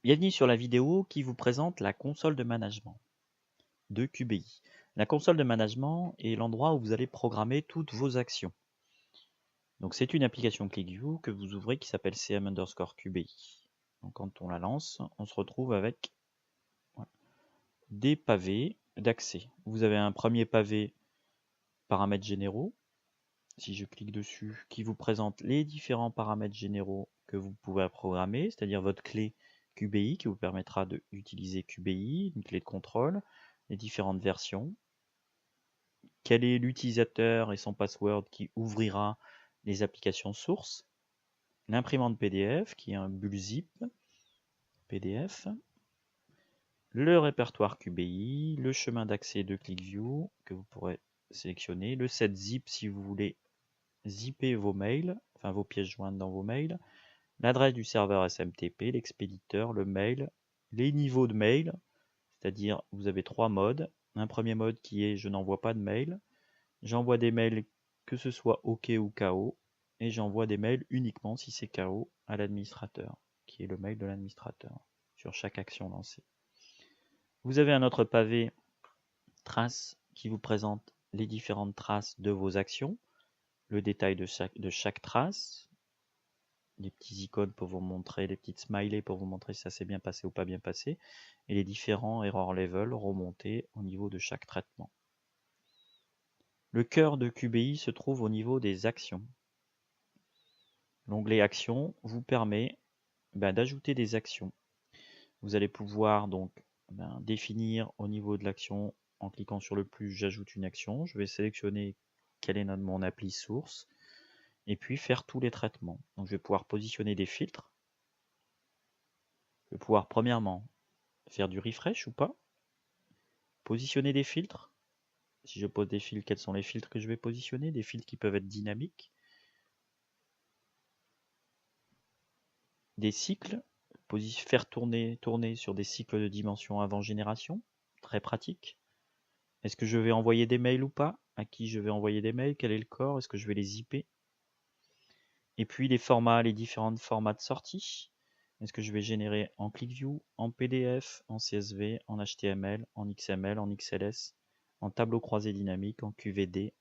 Bienvenue sur la vidéo qui vous présente la console de management de QBI. La console de management est l'endroit où vous allez programmer toutes vos actions. Donc c'est une application ClickView que vous ouvrez qui s'appelle CM_QBI. Donc quand on la lance, on se retrouve avec des pavés d'accès. Vous avez un premier pavé paramètres généraux. Si je clique dessus, qui vous présente les différents paramètres généraux que vous pouvez programmer, c'est-à-dire votre clé QBI qui vous permettra d'utiliser QBI, une clé de contrôle, les différentes versions, quel est l'utilisateur et son password qui ouvrira les applications sources, l'imprimante PDF qui est un bulle zip PDF, le répertoire QBI, le chemin d'accès de ClickView que vous pourrez sélectionner, le set zip si vous voulez zipper vos mails, enfin vos pièces jointes dans vos mails, l'adresse du serveur SMTP, l'expéditeur, le mail, les niveaux de mail, c'est-à-dire vous avez trois modes. Un premier mode qui est je n'envoie pas de mail, j'envoie des mails que ce soit OK ou KO, et j'envoie des mails uniquement si c'est KO à l'administrateur, qui est le mail de l'administrateur, sur chaque action lancée. Vous avez un autre pavé trace qui vous présente les différentes traces de vos actions, le détail de chaque trace, les petits icônes pour vous montrer, les petites smileys pour vous montrer si ça s'est bien passé ou pas bien passé, et les différents error level remontés au niveau de chaque traitement. Le cœur de QBI se trouve au niveau des actions. L'onglet Actions vous permet d'ajouter des actions. Vous allez pouvoir donc définir au niveau de l'action en cliquant sur le plus, j'ajoute une action. Je vais sélectionner quelle est mon appli source et puis faire tous les traitements. Donc je vais pouvoir positionner des filtres. Je vais pouvoir premièrement faire du refresh ou pas. Positionner des filtres. Si je pose des filtres, quels sont les filtres que je vais positionner? Des filtres qui peuvent être dynamiques. Des cycles. Faire tourner sur des cycles de dimension avant génération. Très pratique. Est-ce que je vais envoyer des mails ou pas? À qui je vais envoyer des mails? Quel est le corps? Est-ce que je vais les zipper? Et puis les formats, les différents formats de sortie. Est-ce que je vais générer en ClickView, en PDF, en CSV, en HTML, en XML, en XLS, en tableau croisé dynamique, en QVD,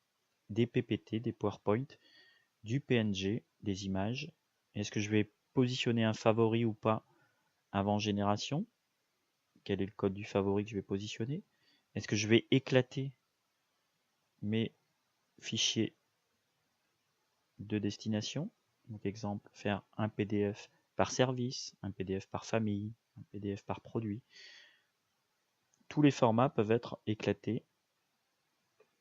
des PPT, des PowerPoint, du PNG, des images. Est-ce que je vais positionner un favori ou pas avant génération? Quel est le code du favori que je vais positionner? Est-ce que je vais éclater mes fichiers de destination? Donc exemple, faire un PDF par service, un PDF par famille, un PDF par produit. Tous les formats peuvent être éclatés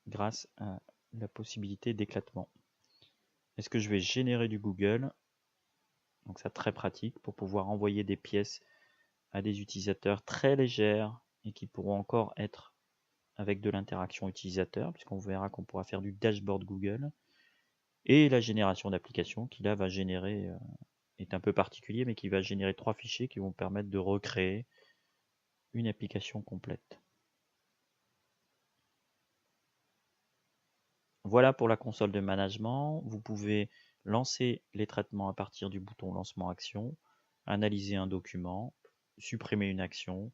grâce à la possibilité d'éclatement. Est-ce que je vais générer du Google? Donc ça, très pratique pour pouvoir envoyer des pièces à des utilisateurs très légères et qui pourront encore être avec de l'interaction utilisateur, puisqu'on verra qu'on pourra faire du dashboard Google. Et la génération d'applications qui là va générer, est un peu particulier, mais qui va générer 3 fichiers qui vont permettre de recréer une application complète. Voilà pour la console de management. Vous pouvez lancer les traitements à partir du bouton lancement action, analyser un document, supprimer une action,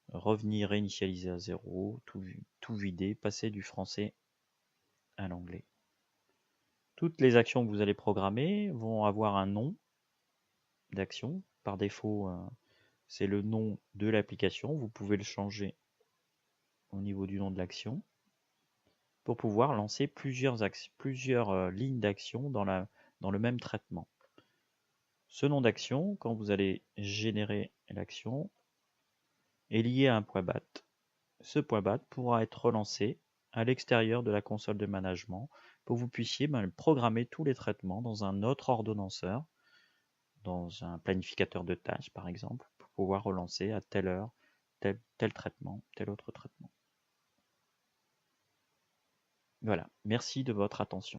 revenir réinitialiser à zéro, tout vider, passer du français à l'anglais. Toutes les actions que vous allez programmer vont avoir un nom d'action. Par défaut, c'est le nom de l'application. Vous pouvez le changer au niveau du nom de l'action pour pouvoir lancer plusieurs lignes d'action dans le même traitement. Ce nom d'action, quand vous allez générer l'action, est lié à un point BAT. Ce point BAT pourra être relancé à l'extérieur de la console de management pour que vous puissiez programmer tous les traitements dans un autre ordonnanceur, dans un planificateur de tâches par exemple, pour pouvoir relancer à telle heure tel traitement, tel autre traitement. Voilà, merci de votre attention.